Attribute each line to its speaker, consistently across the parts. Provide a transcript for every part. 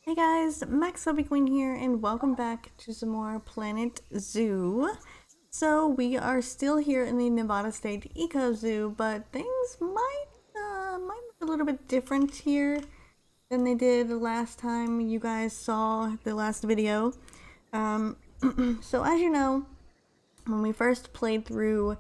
Speaker 1: Hey guys, MaxLPQueen here, and welcome back to some more Planet Zoo. So we are still here in the Nevada State Eco Zoo, but things might look a little bit different here than they did the last time you guys saw the last video. So as you know, when we first played through,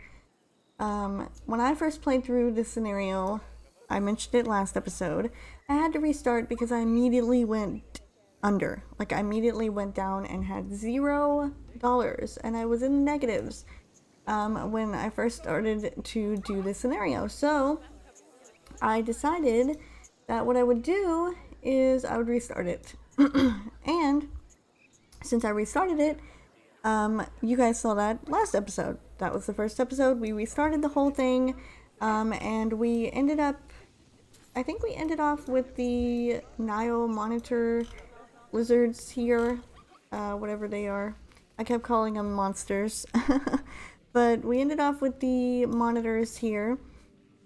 Speaker 1: when I first played through this scenario, I mentioned it last episode, I had to restart because I immediately went under. Like, I immediately went down and had $0, and I was in negatives when I first started to do this scenario. So I decided that what I would do is I would restart it. And since I restarted it, you guys saw that last episode. That was the first episode. We restarted the whole thing, and we ended up, I think we ended off with the Nile monitor lizards here, whatever they are. I kept calling them monsters. But we ended off with the monitors here.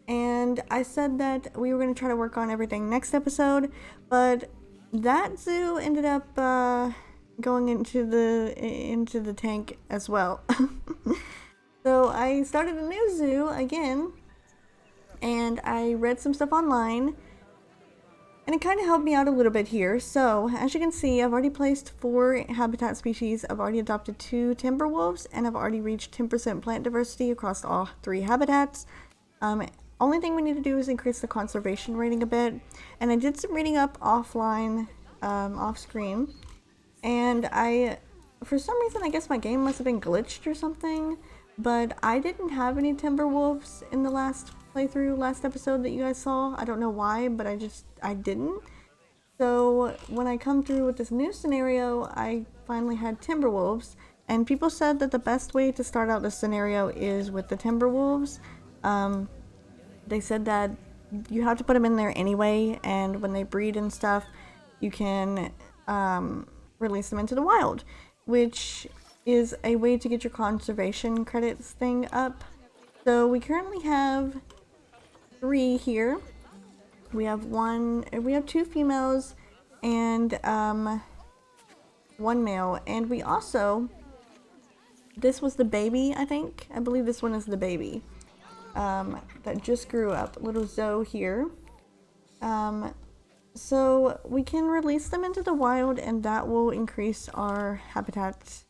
Speaker 1: And I said that we were going to try to work on everything next episode, but that zoo ended up going into the tank as well. So I started a new zoo again, and I read some stuff online, and it kind of helped me out a little bit here. So as you can see, I've already placed 4 habitat species. I've already adopted 2 timber wolves, and I've already reached 10% plant diversity across all 3 habitats. Only thing we need to do is increase the conservation rating a bit. And I did some reading up offline, off screen, and for some reason, I guess my game must have been glitched or something, but I didn't have any timber wolves in the last playthrough, last episode that you guys saw. I don't know why, but I didn't. So when I come through with this new scenario, I finally had timber wolves, and people said that the best way to start out this scenario is with the timber wolves. They said that you have to put them in there anyway, and when they breed and stuff, you can release them into the wild, which is a way to get your conservation credits thing up. So we currently have 3 here. We have 2 females and 1 male, and we also, this was the baby, I believe this one is the baby. That just grew up, little Zoe here. So we can release them into the wild, and that will increase our habitat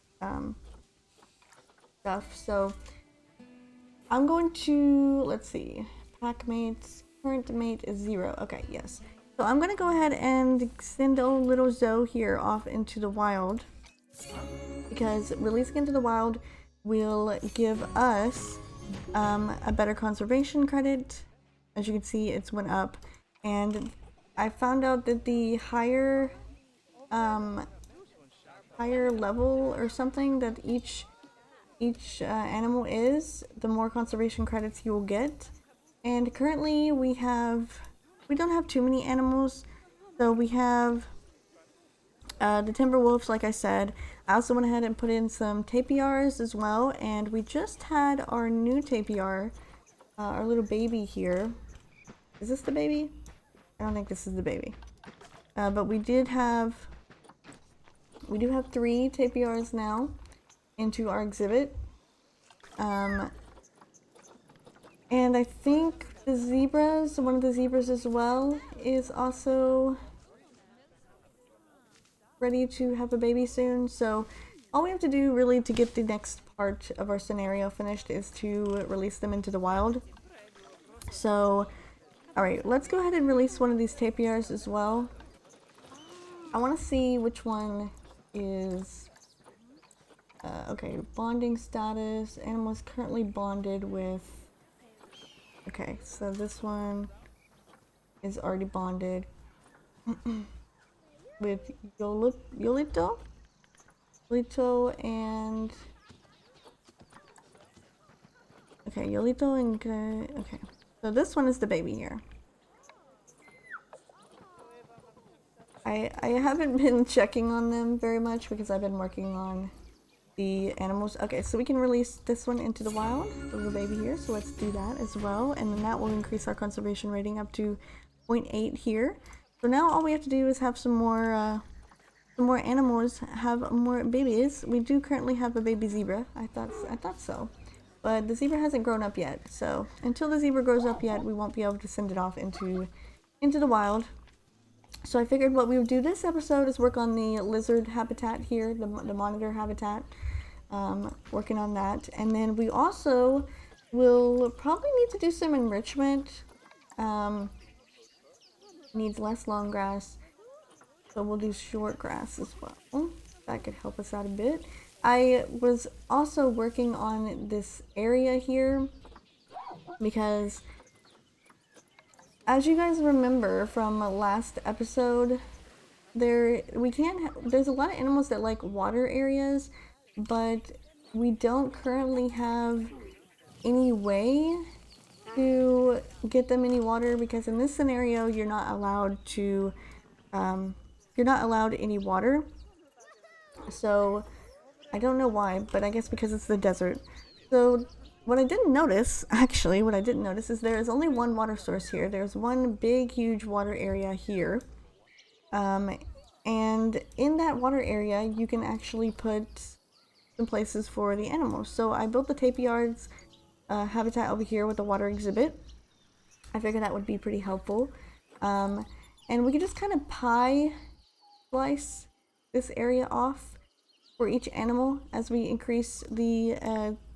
Speaker 1: stuff. So I'm going to, let's see, pack mates, current mate is 0. Okay, yes. So I'm going to go ahead and send old little Zoe here off into the wild, because releasing into the wild will give us a better conservation credit. As you can see, it's went up, and I found out that the higher level or something that each animal is, the more conservation credits you will get. And currently we don't have too many animals, so we have the timber wolves, like I said. I also went ahead and put in some tapirs as well, and we just had our new tapir, our little baby here. Is this the baby? I don't think this is the baby. But we do have 3 tapirs now into our exhibit. And I think the zebras, one of the zebras as well, is also ready to have a baby soon. So all we have to do really to get the next part of our scenario finished is to release them into the wild. So alright, let's go ahead and release one of these tapirs as well. I want to see which one is okay, bonding status. Animal is currently bonded with, okay, so this one is already bonded with Yolito, and okay, Yolito and okay, so this one is the baby here. I haven't been checking on them very much because I've been working on the animals. Okay, so we can release this one into the wild, the little baby here, so let's do that as well, and then that will increase our conservation rating up to 0.8 here. So now all we have to do is have some more some more animals have more babies. We do currently have a baby zebra. I thought so. But the zebra hasn't grown up yet. So until the zebra grows up yet, we won't be able to send it off into the wild. So I figured what we would do this episode is work on the lizard habitat here, the monitor habitat. Working on that. And then we also will probably need to do some enrichment. Needs less long grass. So we'll do short grass as well. That could help us out a bit. I was also working on this area here because as you guys remember from last episode, there's a lot of animals that like water areas, but we don't currently have any way to get them any water because in this scenario you're not allowed any water. So I don't know why, but I guess because it's the desert. So what I didn't notice is there is only one water source here. There's one big huge water area here. And in that water area you can actually put some places for the animals. So I built the tapiards habitat over here with the water exhibit. I figured that would be pretty helpful. And we can just kind of pie slice this area off for each animal as we increase the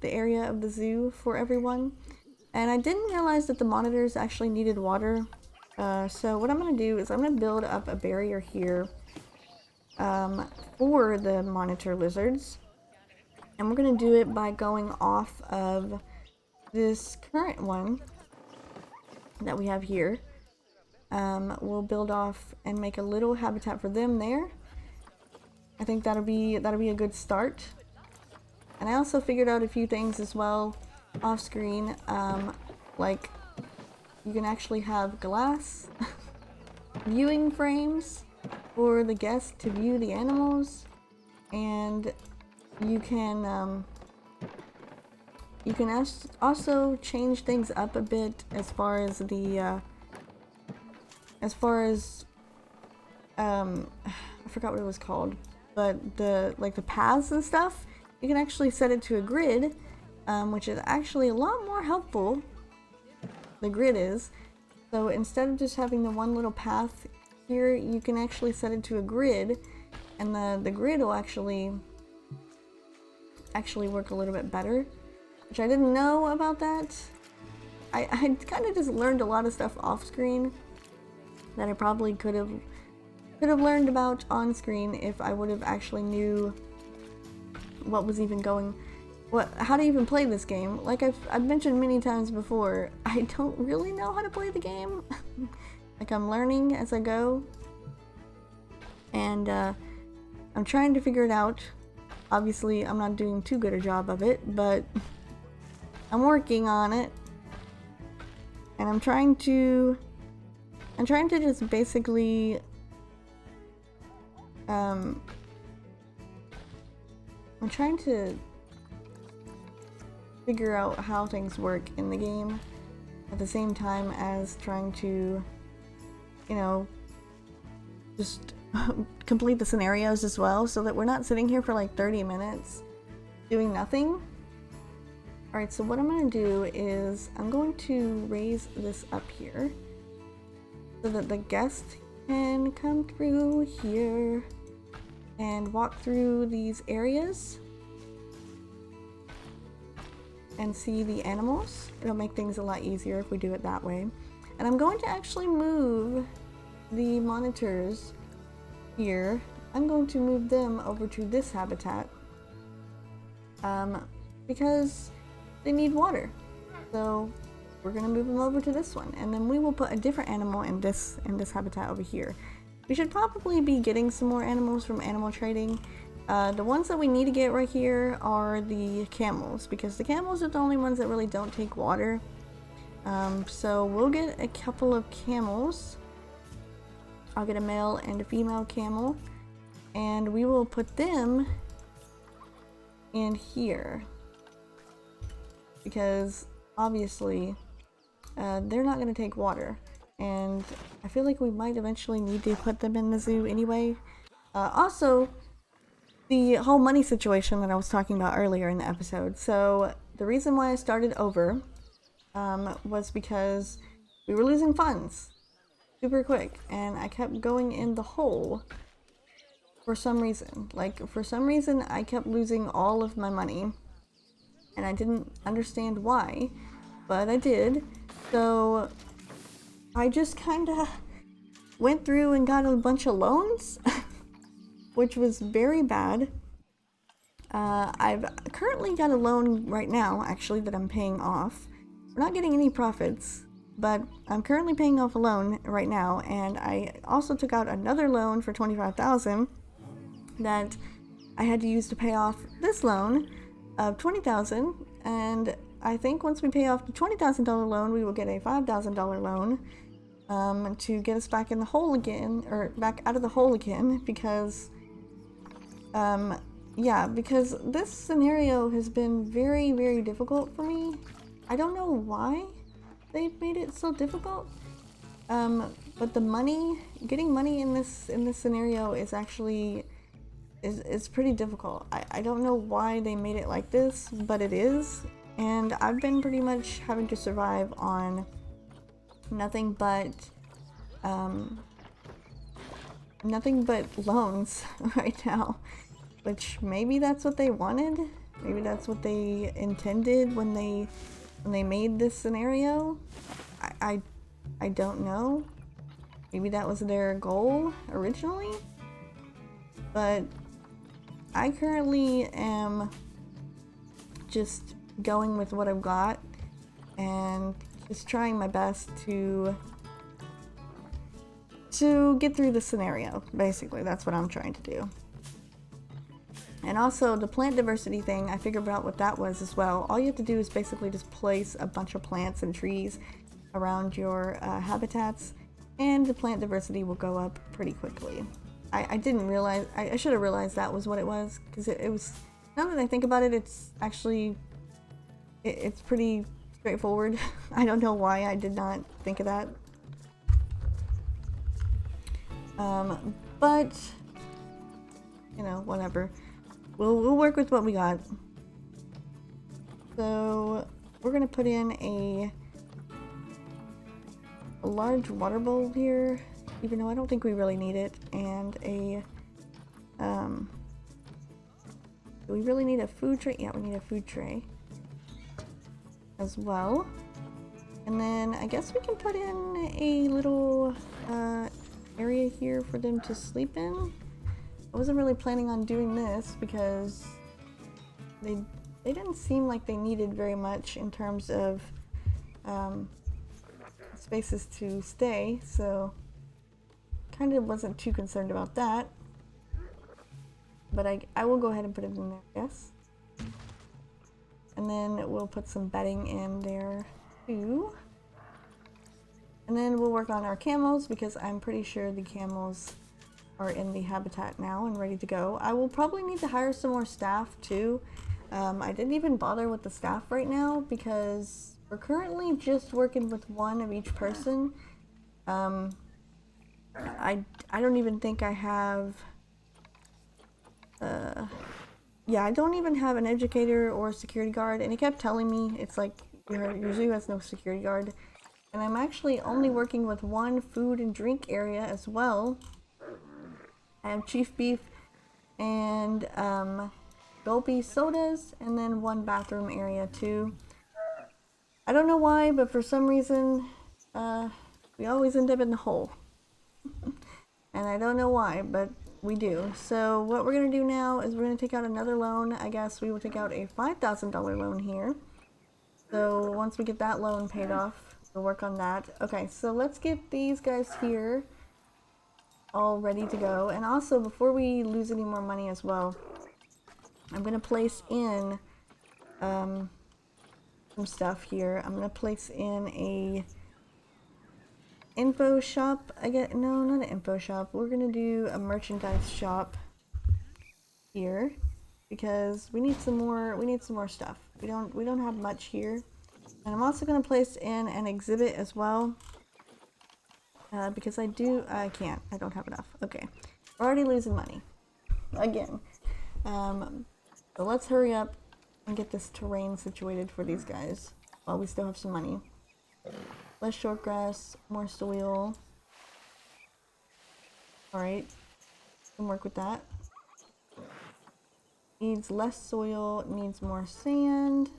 Speaker 1: area of the zoo for everyone. And I didn't realize that the monitors actually needed water. So what I'm going to do is I'm going to build up a barrier here for the monitor lizards. And we're going to do it by going off of this current one that we have here. We'll build off and make a little habitat for them there. I think that'll be a good start. And I also figured out a few things as well off screen, like you can actually have glass viewing frames for the guests to view the animals, and you can also change things up a bit as far as the I forgot what it was called, but the paths and stuff, you can actually set it to a grid, which is actually a lot more helpful. The grid is. So instead of just having the one little path here, you can actually set it to a grid, and the grid will actually work a little bit better, which I didn't know about that. I kind of just learned a lot of stuff off screen that I probably could have learned about on screen if I would have actually knew what was even how to even play this game. Like I've mentioned many times before, I don't really know how to play the game. Like I'm learning as I go, and I'm trying to figure it out. Obviously I'm not doing too good a job of it, but I'm working on it, and I'm trying to just basically I'm trying to figure out how things work in the game at the same time as trying to, just complete the scenarios as well, so that we're not sitting here for like 30 minutes doing nothing. Alright, so what I'm going to do is I'm going to raise this up here so that the guest can come through here and walk through these areas and see the animals. It'll make things a lot easier if we do it that way. And I'm going to actually move the monitors here. I'm going to move them over to this habitat because they need water. So we're going to move them over to this one, and then we will put a different animal in this habitat over here. We should probably be getting some more animals from animal trading. The ones that we need to get right here are the camels, because the camels are the only ones that really don't take water. So we'll get a couple of camels. I'll get a male and a female camel, and we will put them in here because obviously they're not going to take water, and I feel like we might eventually need to put them in the zoo anyway. Also, the whole money situation that I was talking about earlier in the episode. So the reason why I started over was because we were losing funds super quick, and I kept going in the hole for some reason. Like, for some reason, I kept losing all of my money, and I didn't understand why, but I did. So I just kind of went through and got a bunch of loans, which was very bad. I've currently got a loan right now, actually, that I'm paying off. We're not getting any profits, but I'm currently paying off a loan right now, and I also took out another loan for $25,000 that I had to use to pay off this loan of $20,000, and I think once we pay off the $20,000 loan, we will get a $5,000 loan to get us back in the hole again, or back out of the hole again, because yeah, because this scenario has been very, very difficult for me. I don't know why they've made it so difficult. But the money, getting money in this scenario is actually is pretty difficult. I don't know why they made it like this, but it is. And I've been pretty much having to survive on nothing but loans right now. Which maybe that's what they wanted. Maybe that's what they intended when they made this scenario. I don't know. Maybe that was their goal originally. But I currently am just going with what I've got and just trying my best to get through the scenario. Basically, that's what I'm trying to do. And also the plant diversity thing, I figured out what that was as well. All you have to do is basically just place a bunch of plants and trees around your habitats, and the plant diversity will go up pretty quickly. I didn't realize, I should have realized that was what it was, because it was, now that I think about it, it's actually, it's pretty straightforward. I don't know why I did not think of that. But, you know, whatever. We'll work with what we got. So we're gonna put in a large water bowl here, even though I don't think we really need it, and a do we really need a food tray? Yeah, we need a food tray as well. And then I guess we can put in a little area here for them to sleep in. I wasn't really planning on doing this because they didn't seem like they needed very much in terms of spaces to stay, so kind of wasn't too concerned about that. But I will go ahead and put it in there, yes. And then we'll put some bedding in there too. And then we'll work on our camels, because I'm pretty sure the camels are in the habitat now and ready to go. I will probably need to hire some more staff too. I didn't even bother with the staff right now because we're currently just working with one of each person. I don't even think I have yeah, I don't even have an educator or a security guard, and he kept telling me it's like your zoo has no security guard. And I'm actually only working with one food and drink area as well. I have chief beef and gulpy sodas, and then one bathroom area too. I don't know why, but for some reason we always end up in the hole. And I don't know why, but we do. So what we're gonna do now is we're gonna take out another loan. I guess we will take out a $5,000 loan here. So once we get that loan paid off, we'll work on that. Okay, so let's get these guys here all ready to go. And also, before we lose any more money as well, I'm gonna place in some stuff here. I'm gonna place in a info shop. No, not an info shop. We're gonna do a merchandise shop here because we need some more stuff. We don't have much here. And I'm also gonna place in an exhibit as well. Because I don't have enough. Okay. We're already losing money. Again. So let's hurry up and get this terrain situated for these guys while we still have some money. Less short grass, more soil. Alright. Can work with that. Needs less soil, needs more sand.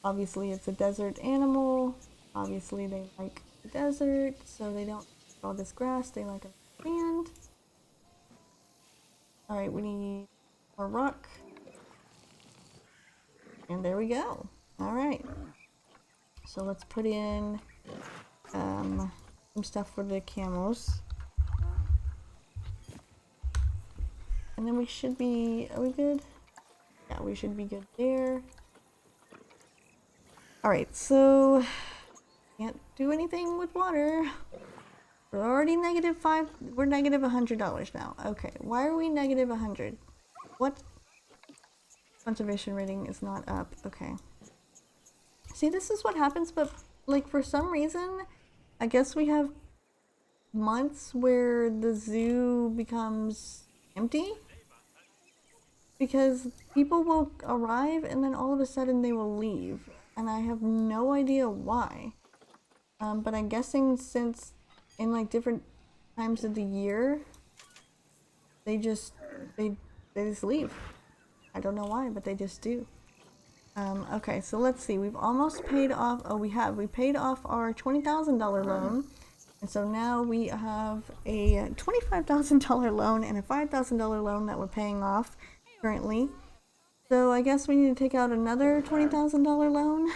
Speaker 1: Obviously it's a desert animal. Obviously they like the desert, so they don't like all this grass, they like sand. Alright, we need more rock. And there we go. Alright. So let's put in some stuff for the camels. And then we should be, are we good? Yeah, we should be good there. Alright, so can't do anything with water. We're already -5, we're -$100 now. Okay, why are we -100? What? Conservation rating is not up. Okay. See, this is what happens, but like for some reason, I guess we have months where the zoo becomes empty. Because people will arrive and then all of a sudden they will leave. And I have no idea why. But I'm guessing since in like different times of the year, they just leave. I don't know why, but they just do. Okay, so let's see. We've almost paid off. Oh, we paid off our $20,000 loan. And so now we have a $25,000 loan and a $5,000 loan that we're paying off currently. So I guess we need to take out another $20,000 loan.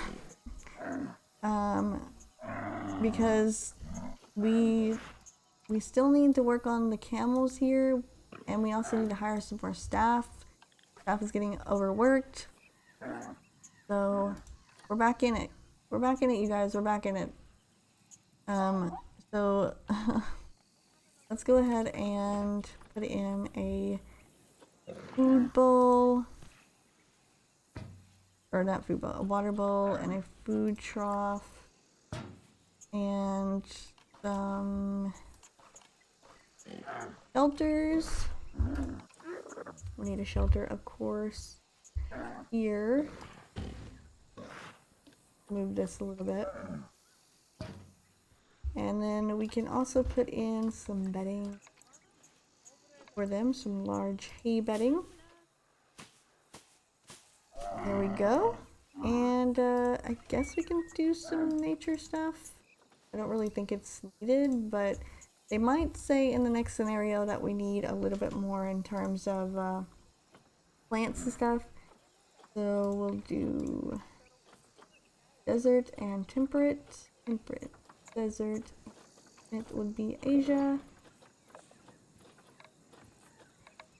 Speaker 1: Because we still need to work on the camels here, and we also need to hire some more staff. Staff is getting overworked. So we're back in it. We're back in it, you guys. We're back in it. So let's go ahead and put in a food bowl. Or not food bowl, a water bowl and a food trough. And some shelters. We need a shelter, of course, here. Move this a little bit. And then we can also put in some bedding for them, some large hay bedding. There we go. And I guess we can do some nature stuff. I don't really think it's needed, but they might say in the next scenario that we need a little bit more in terms of plants and stuff. So we'll do desert and temperate. Temperate, desert. It would be Asia.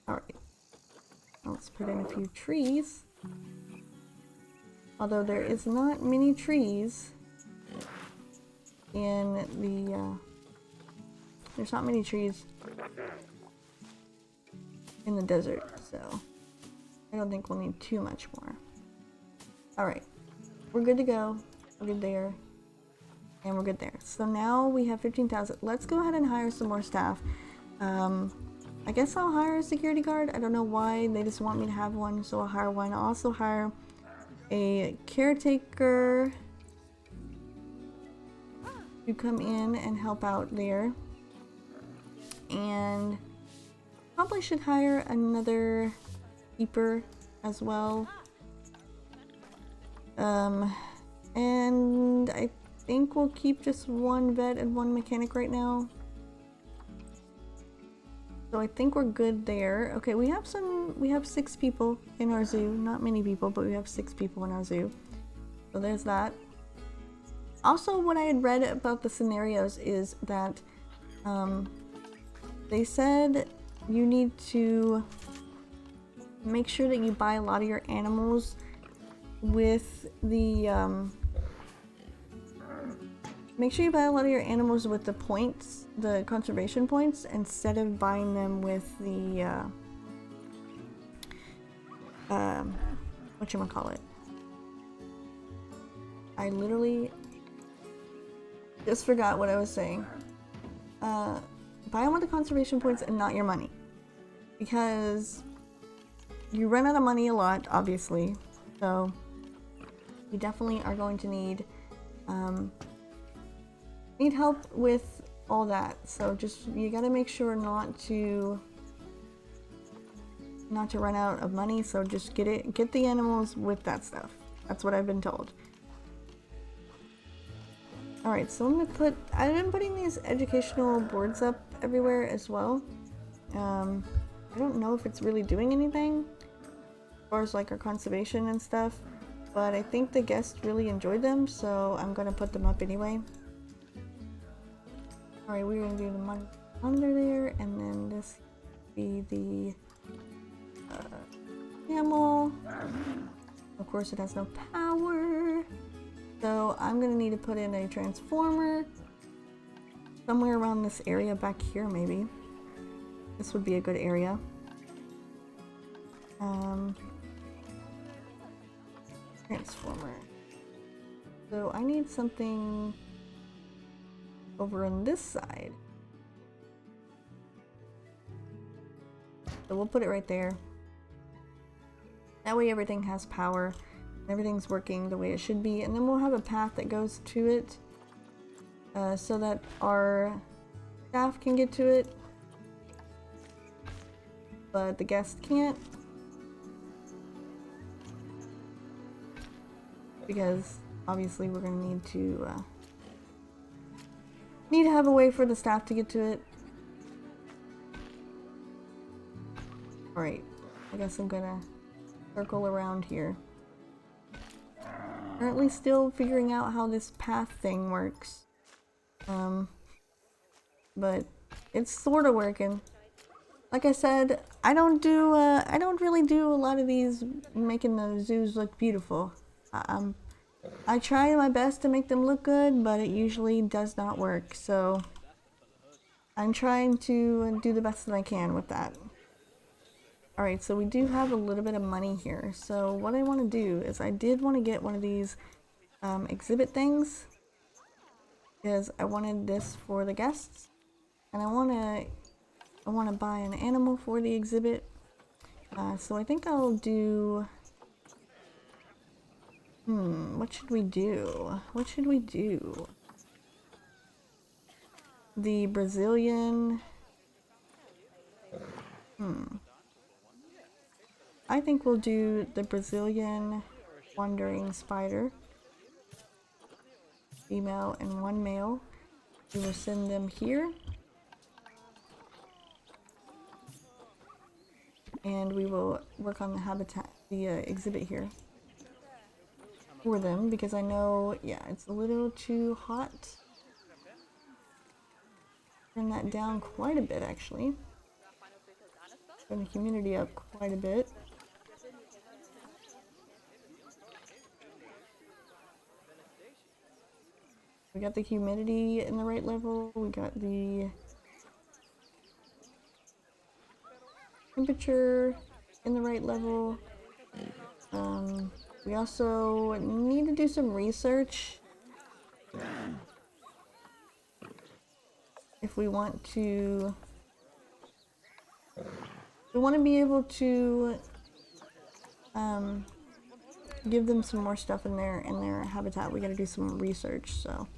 Speaker 1: Alright. Let's put in a few trees. Although there is not many trees in the, there's not many trees in the desert, so I don't think we'll need too much more. Alright, we're good to go. We're good there. And we're good there. So now we have 15,000. Let's go ahead and hire some more staff. I guess I'll hire a security guard. I don't know why. They just want me to have one, so I'll hire one. I'll also hire a caretaker to come in and help out there. And probably should hire another keeper as well. And I think we'll keep just one vet and one mechanic right now. So I think we're good there. Okay, we have 6 people in our zoo. Not many people, but we have 6 people in our zoo. So there's that. Also, what I had read about the scenarios is that they said you need to make sure that you buy a lot of your animals with the make sure you buy a lot of your animals with the points, the conservation points, instead of buying them with the whatchamacallit. I literally just forgot what I was saying. but I want the conservation points and not your money. Because you run out of money a lot, obviously. So you definitely are going to need help with all that. So just, you gotta make sure not to run out of money. So just get the animals with that stuff. That's what I've been told. Alright, so I've been putting these educational boards up everywhere as well. I don't know if it's really doing anything as far as like our conservation and stuff, but I think the guests really enjoyed them, so I'm gonna put them up anyway. Alright, we're gonna do the money under there, and then this be the camel. Of course, it has no power, so I'm gonna need to put in a transformer somewhere around this area back here, maybe. This would be a good area. Transformer. So I need something over on this side. So we'll put it right there. That way everything has power. Everything's working the way it should be. And then we'll have a path that goes to it. So that our staff can get to it. But the guest can't. Because obviously we're gonna need to have a way for the staff to get to it. Alright, I guess I'm gonna circle around here. Currently still figuring out how this path thing works. But it's sort of working. Like I said, I don't really do a lot of these making the zoos look beautiful. I try my best to make them look good, but it usually does not work, so I'm trying to do the best that I can with that. Alright, so we do have a little bit of money here, so what I want to do is I did want to get one of these exhibit things, because I wanted this for the guests, and I want to buy an animal for the exhibit, so I think I'll do... what should we do? What should we do? The Brazilian... I think we'll do the Brazilian wandering spider. Female and one male. We will send them here. And we will work on the habitat, the exhibit here. For them, because I know, yeah, it's a little too hot. Turn that down quite a bit, actually. Turn the humidity up quite a bit. We got the humidity in the right level. We got the temperature in the right level. We also need to do some research if we want to. We want to be able to give them some more stuff in their habitat. We got to do some research, so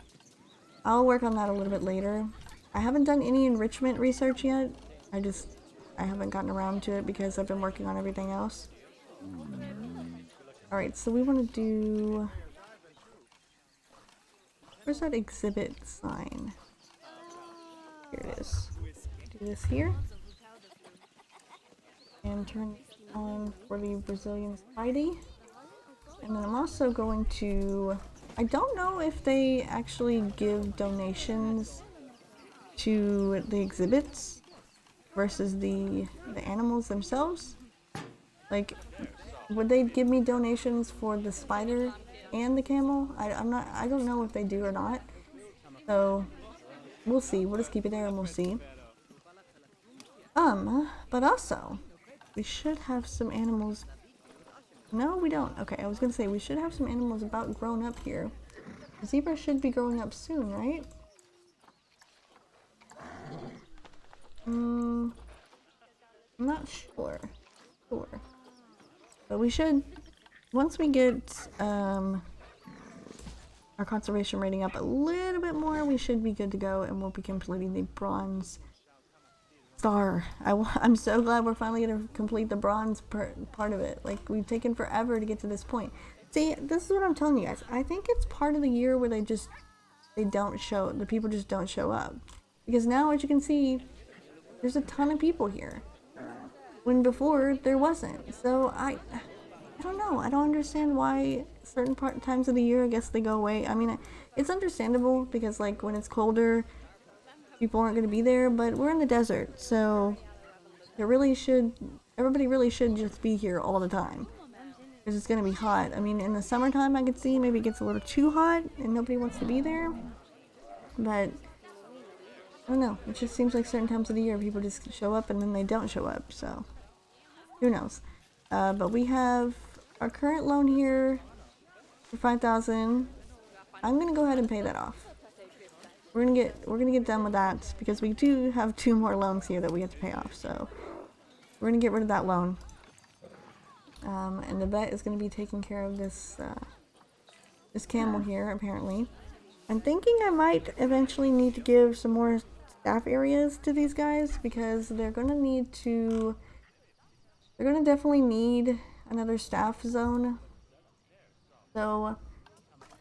Speaker 1: I'll work on that a little bit later. I haven't done any enrichment research yet. I haven't gotten around to it because I've been working on everything else. Alright, so we want to do... Where's that exhibit sign? Here it is. Do this here. And turn it on for the Brazilian Spidey. And then I'm also going to... I don't know if they actually give donations to the exhibits versus the animals themselves. Like... Would they give me donations for the spider and the camel? I don't know if they do or not. So we'll see. We'll just keep it there and we'll see. But also we should have some animals. No, we don't. Okay, I was gonna say we should have some animals about grown up here. Zebra should be growing up soon, right? I'm not sure. But we should, once we get our conservation rating up a little bit more, we should be good to go, and we'll be completing the bronze star. I'm so glad we're finally going to complete the bronze part of it. Like, we've taken forever to get to this point. See, this is what I'm telling you guys. I think it's part of the year where the people just don't show up. Because now, as you can see, there's a ton of people here. When before, there wasn't. So, I don't know. I don't understand why certain times of the year, I guess they go away. I mean, it's understandable because, like, when it's colder, people aren't going to be there. But we're in the desert, so everybody really should just be here all the time. Because it's going to be hot. I mean, in the summertime, I could see maybe it gets a little too hot and nobody wants to be there. But I don't know. It just seems like certain times of the year people just show up and then they don't show up. So who knows? But we have our current loan here for 5,000. I'm gonna go ahead and pay that off. We're gonna get done with that because we do have 2 more loans here that we have to pay off. So we're gonna get rid of that loan. And the vet is gonna be taking care of this this camel here apparently. I'm thinking I might eventually need to give some more staff areas to these guys because they're gonna definitely need another staff zone. So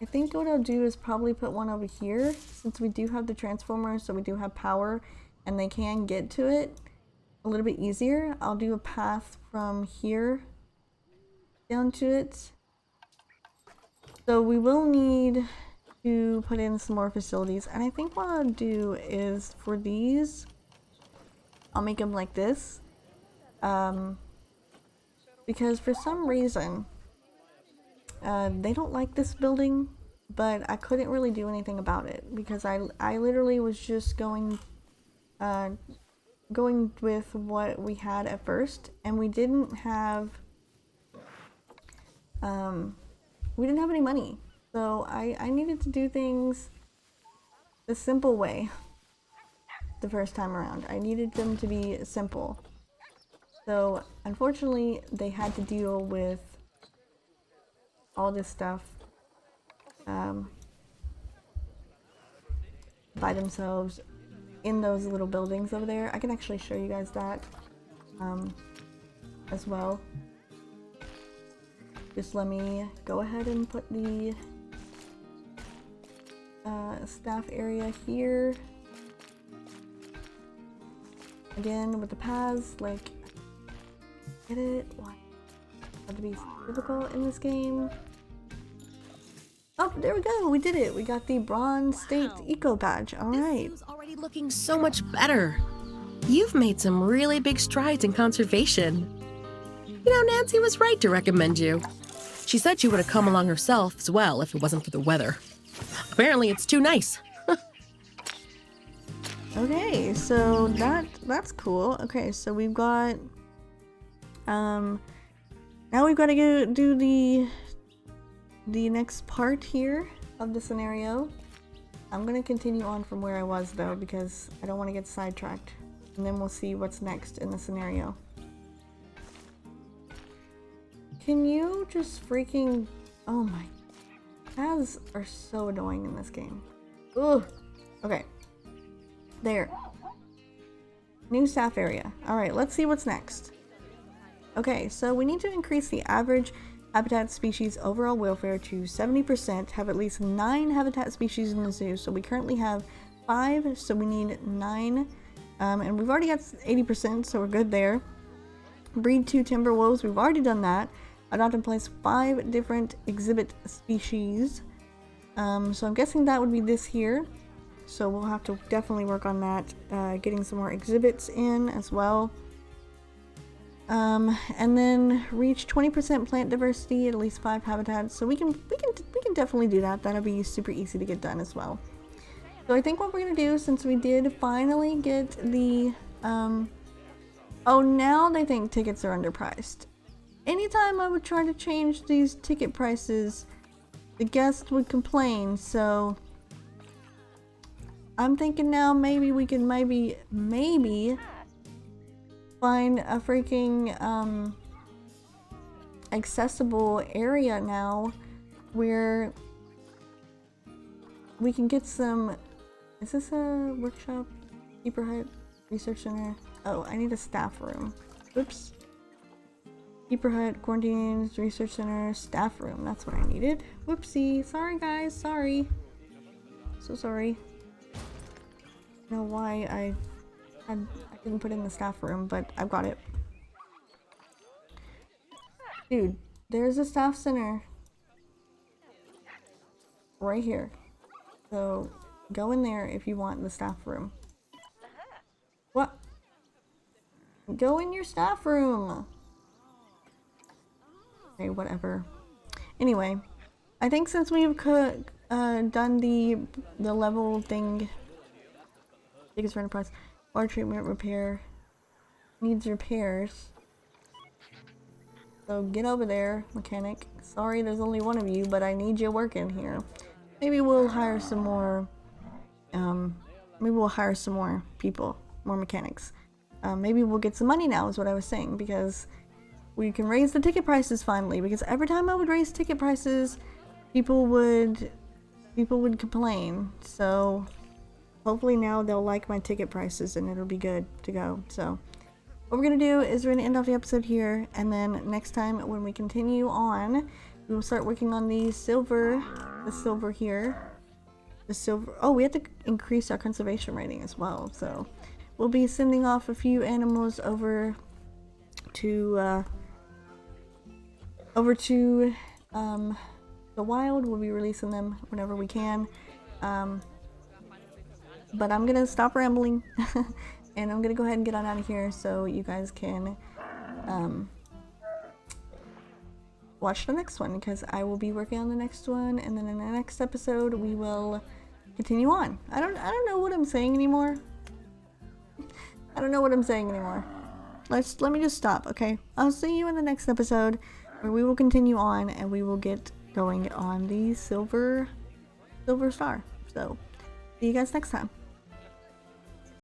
Speaker 1: I think what I'll do is probably put one over here since we do have the transformers, so we do have power and they can get to it a little bit easier. I'll do a path from here down to it. So we will need to put in some more facilities, and I think what I'll do is for these I'll make them like this because for some reason they don't like this building, but I couldn't really do anything about it because I literally was just going with what we had at first, and we didn't have any money. So I needed to do things the simple way the first time around. I needed them to be simple. So unfortunately, they had to deal with all this stuff by themselves in those little buildings over there. I can actually show you guys that as well. Just let me go ahead and put the staff area here. Again, with the paths, like, get it? Why? Have to be difficult in this game. Oh, there we go. We did it. We got the Bronze State Eco Badge. All right.
Speaker 2: This is already looking so much better. You've made some really big strides in conservation. You know, Nancy was right to recommend you. She said she would have come along herself as well if it wasn't for the weather. Apparently, it's too nice.
Speaker 1: Okay, so that's cool. Okay, so we've got now we've got to go do the next part here of the scenario. I'm gonna continue on from where I was though because I don't want to get sidetracked, and then we'll see what's next in the scenario. Can you just freaking... Oh my... Paths are so annoying in this game. Ugh. Okay. There. New staff area. Alright, let's see what's next. Okay, so we need to increase the average habitat species overall welfare to 70%, have at least 9 habitat species in the zoo. So we currently have 5, so we need 9. And we've already got 80%, so we're good there. Breed 2 timber wolves, we've already done that. Adopt and place 5 different exhibit species. So I'm guessing that would be this here. So we'll have to definitely work on that, getting some more exhibits in as well. And then reach 20% plant diversity at least 5 habitats. So we can definitely do that. That'll be super easy to get done as well. So I think what we're gonna do, since we did finally get the oh, now they think tickets are underpriced. Anytime I would try to change these ticket prices, the guests would complain. So I'm thinking now maybe we can maybe find a freaking accessible area now where we can get some. Is this a workshop? Keeper hut? Research center? Oh, I need a staff room. Oops. Keeper hut, quarantines, research center, staff room. That's what I needed. Whoopsie. Sorry guys, sorry. So sorry. I don't know why I didn't put in the staff room, but I've got it. Dude, there's a staff center right here. So go in there if you want the staff room. What? Go in your staff room. Okay, whatever. Anyway, I think since we've done the level thing, biggest for enterprise, water treatment repair needs repairs. So get over there, mechanic. Sorry, there's only one of you, but I need you working here. Maybe we'll hire some more. Maybe we'll hire some more people, more mechanics. Maybe we'll get some money now, is what I was saying, because we can raise the ticket prices finally. Because every time I would raise ticket prices, people would complain. So hopefully now they'll like my ticket prices and it'll be good to go. So what we're gonna do is we're gonna end off the episode here, and then next time when we continue on, we will start working on the silver here. The silver. Oh, we have to increase our conservation rating as well. So we'll be sending off a few animals over to the wild. We'll be releasing them whenever we can. But I'm gonna stop rambling and I'm gonna go ahead and get on out of here so you guys can watch the next one, because I will be working on the next one, and then in the next episode we will continue on. I don't know what I'm saying anymore. I don't know what I'm saying anymore. Let me just stop, okay? I'll see you in the next episode where we will continue on and we will get going on the silver star. So see you guys next time.